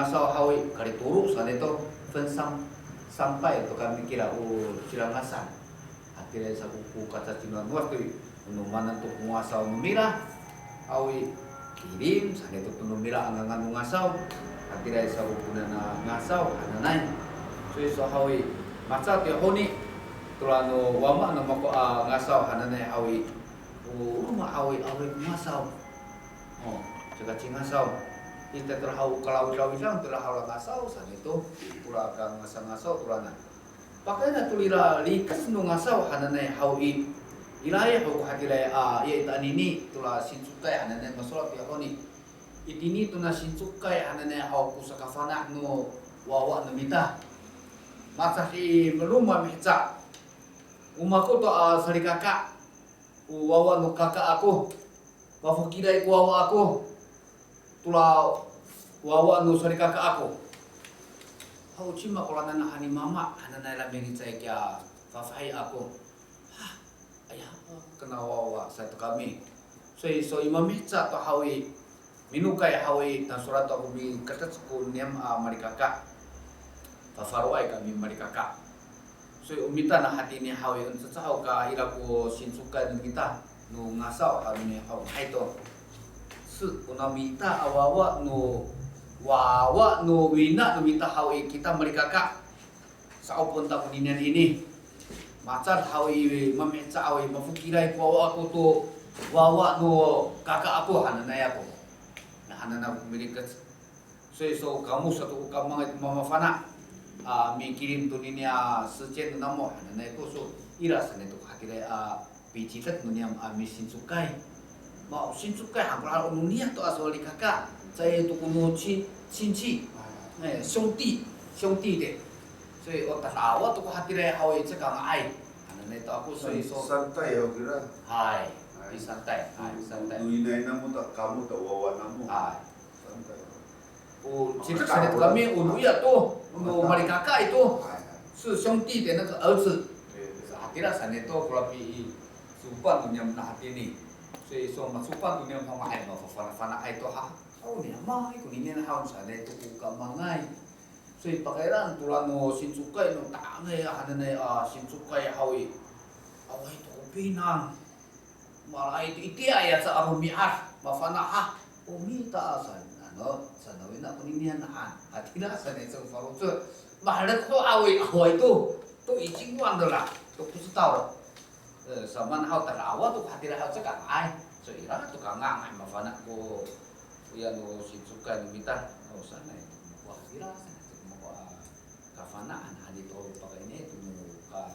ngasau hawi kali turu sana itu sampai tu kami kira cilangasan akhirnya sa buku kata cinuan luas tu mana tu ngasau memira hawi kirim sana itu penuh mira angan ngasau akhirnya sa buku na ngasau ananay so hawi masa tu honi tulano wama na mako ngasau ananay hawi hawi ngasau jaga cingasau kita terhau kalau lang terhau ngasau san itu pula kang ngasau tulana pakainya tulira likas nu ngasau hananay hawi ilaya ho hatilay ya itanini tula sinsukai hananay masolat ya honi itini tuna sinsukai hananay hau kusakafana no wawa namita masahi meluma mica umaku to sari kakak wawa no kakak aku wafukirai wawa aku tula wawa no sari kakak aku hau cima kalau nana hani mama nana labing saya kya fafai aku ayah kena wawa satu kami so imami sa to hawi minukai hawi tan surat aku bi kata sekul niam mari kakak fafarwai kami mari kakak so umita na hati ni hawi unsa sa ka iraku sinsuka ni kita no ngasau hawi hau haito unamita awawa no wawa no wina no mita hawi kita mereka kak saupun tak kuninian ini macar hawi memeca hawi mafukirai wawa aku tu wawa no kakak aku hananay aku nah hanana mereka so kamu satu kamu mama fana mikirin tu ninia secen namo hananay ko so irasan itu hakirai picitat nuniam misin sukai mau sinsukai hampir dunia tu asal di kakak saya itu kuno cinci兄弟de所以我tahu tu hati raya hawi cakap ai anu itu aku so santai ya kira hai di santai dunia namu tak kamu tak wawa namu hai santai cerita saya tu kami ya tu mari kakak itu 是兄弟的那个儿子 hati rasa itu kalau pi supan dunia mana hati ni所以说masupan dunia sama ai no fana ai to ha ni mai ko ni na haun sa le to ka mangai so i pakairan tulano sinsukai no ta ngai hanane sinsukai hawi awai to pinang malai iti ayat sa arumiar mafana ha umita san ano sanawina ko ni na hatila sa ne so faruto mahalak ko awai to ijing wan dola to kusutaw saman hau tarawa tu hatira hau cakap ai so ira tu kangang ai mafana ko ya no sinsuka ni mita oh sana itu wah ira sana tu mo kafana an hadi to pakai ni tu ka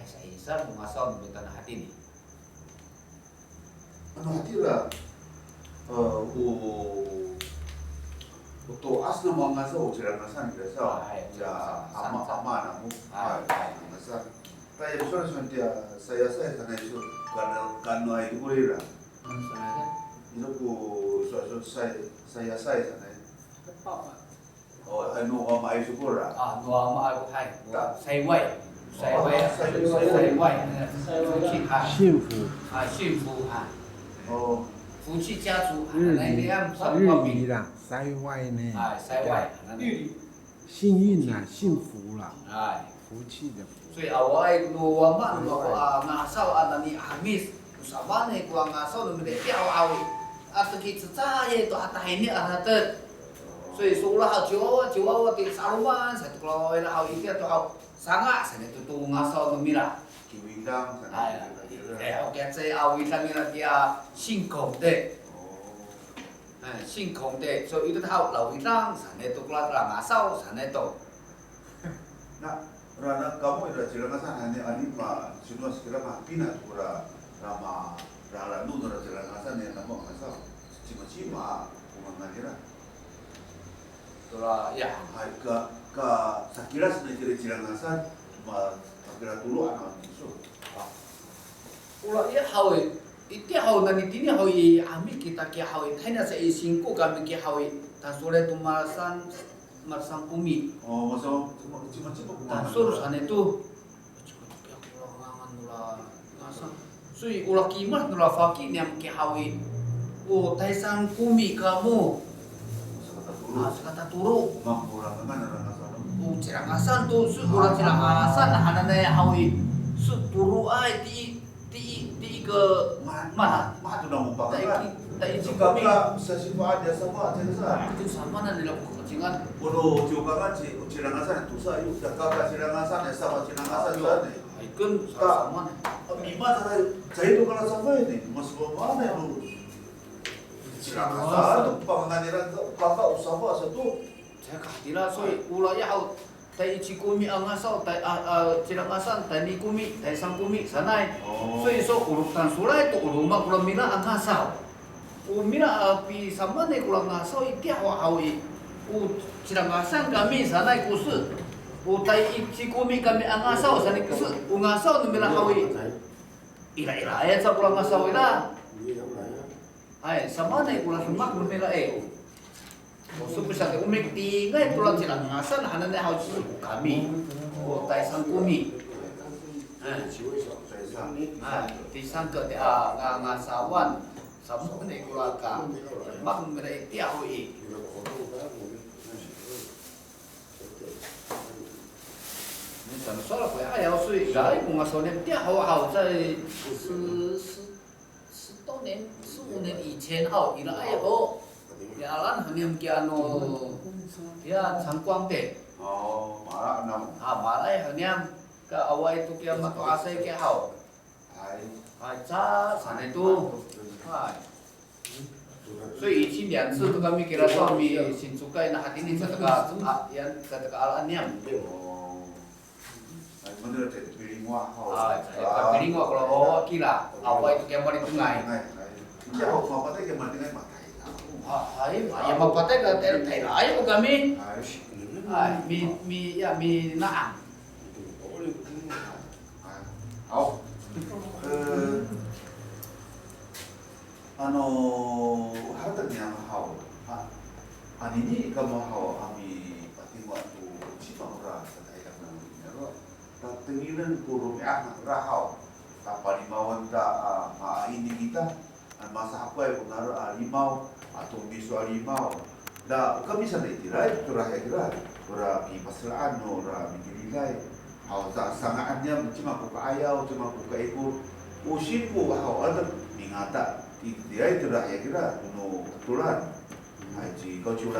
aisa mo ngasal mita na hati ni ano hatira to asna mga sa cilangasan biasa ya ama namu ngasal Kaya soalnya saya sana itu karena itu boleh lah. Itu soal saya sana. Oh, anu ama itu pura. No ama aku hai. Sai wai. 幸福幸福哦，福气家族日那边语啦，塞外呢，塞外幸运啦，幸福啦，哎。福气的福。 So awai no wama no ngasau adani amis usabane ko ngasau no mede piao awi ataki tsaye to atahini arate so isulah jiwa ti saruman satu kalau ela hawi itu atau sanga sane tu ngasau no mira kiwidang sana. oke saya awi la mira dia singkong de singkong de so itu tahu lawidang sane tu kalau ngasau sane to Nah, Rana kamu ada cilangasan hanya anima semua sekira mah pinat pura rama rala nu ada cilangasan yang nama ngasal cima umanganira. Itulah ya. Ka sakira sudah cilangasan ma sakira dulu anak musuh. Ulah ya hawi. Itu hawi nani tini hawi ambil kita kia hawi. Hanya saya singko kami kia hawi. Tasore tu marsan pumi. Oh, masa cima Tasur sana itu. Sui ulah kimat nula fakir yang kia hawi. Oh, taisan pumi kamu. Kata turu. Mangkurangan orang asal. Cirangasan tuh, orang Cirangasan hanana hawi. Turu ay ti ke mana? Mah tu nama pakai. Tai Jika kami. sa sifat dia sama cerita. Itu sama na nila kucingan. Kalau juga kan Cirangasan itu saya, kakak Cirangasan sama Cirangasan sana. Ikun sama. Mima saya itu kalau sama ini, mas mana yang Cirangasan itu pengadilan kakak usaha satu. Saya kahtira soy ulaya hau tai cikumi angasau tai Cirangasan tai nikumi tai sangkumi sanai. Soy so urutan sulai itu uruma kula mila angasau. Mira api sama ne kula ngasau iti hawi. Cirangasan kami sanai kusu. Tai cikumi kami angasau sanai kusu. Ungasau mila hawi. Ira-ira ayat sa kula ngasau ira. Ay, sama ne kula sumak mila Suku sa umik tingay pulang Cirangasan hanan na haus kami. Tai sangkumi. Tisang ke ngasawan sama ne kulaka. Mak mere tiaw i. Ni tan sola ko ayaw sui gai kung ngasonem tiaw haw sa 10年以前好，伊拉哎哦。Ya lan haniam ki ya sangkuang te. Malah enam. Malai haniam ka awai tu kia matu asai ke hau. Hai cha sana itu. Hai. 所以以前2次都kami kira suami Shinjukai nah hati ini ketika yang ketika alaniam. Bener cek biringwa. Biringwa kalau kira awai itu kiamat itu ngai. Ya mau patah kiamat itu ngai. Ay, yang mapatay ka tayo ayaw kami. Ay, mi naang. Hatan yang hao. Ini kamu hao kami pati waktu Cipamura saya akan mengira. Tenginan kurung rahau. Tanpa limawan tak ini kita. Masa apa yang benar limau atau bisu limau. Dah kami sana itirai kira ora pasalaan ora mikilai. Hau tak sangatnya cuma buka ayau cuma buka ekor. Usipu hau ada mingata itirai kira kuno ketulan. Haji kau cura